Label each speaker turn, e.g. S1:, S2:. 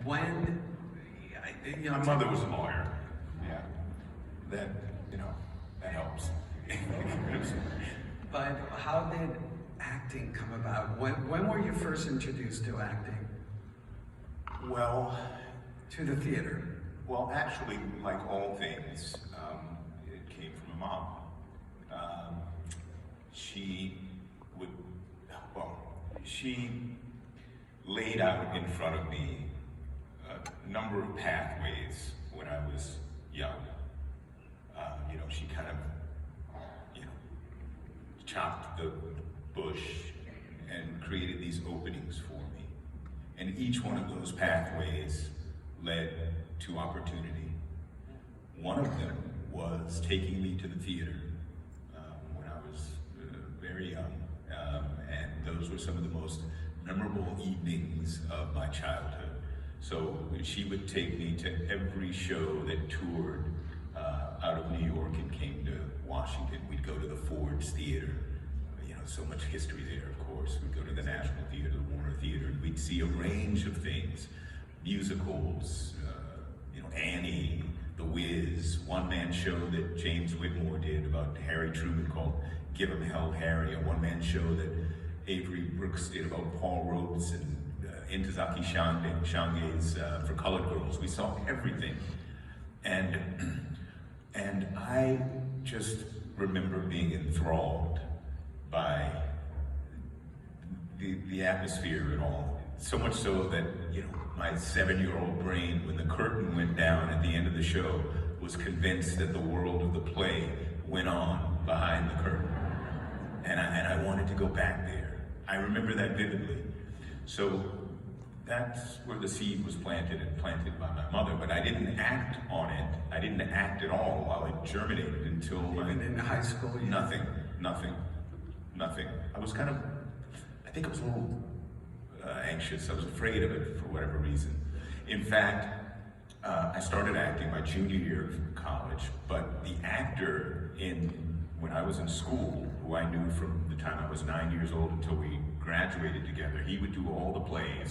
S1: When,
S2: My mother was a lawyer. Yeah. That, that helps.
S1: but how did acting come about? When were you first introduced to acting?
S2: Well,
S1: To the theater?
S2: well, actually, like all things, it came from a mom. She would, she laid out in front of me a number of pathways when I was young. She kind of, chopped the bush and created these openings for me. And each one of those pathways led to opportunity. One of them was taking me to the theater when I was very young. And those were some of the most memorable evenings of my childhood. So she would take me to every show that toured out of New York and came to Washington. We'd go to the Ford's Theater. So much history there, of course. We'd go to the National Theater, the Warner Theater, and we'd see a range of things. Musicals, Annie, The Wiz, one-man show that James Whitmore did about Harry Truman called Give 'Em Hell Harry, a one-man show that Avery Brooks did about Paul Robeson and Intozaki Shange's For Colored Girls. We saw everything. And I just remember being enthralled by the atmosphere and all. So much so that, my 7-year-old brain, when the curtain went down at the end of the show, was convinced that the world of the play went on behind the curtain. And I wanted to go back there. I remember that vividly. So that's where the seed was planted by my mother, but I didn't act on it. I didn't act at all while it germinated until
S1: Even in high school?
S2: Nothing. I was I think I was a little anxious. I was afraid of it for whatever reason. In fact, I started acting my junior year of college, but the actor when I was in school, who I knew from the time I was 9 years old until we graduated together, he would do all the plays.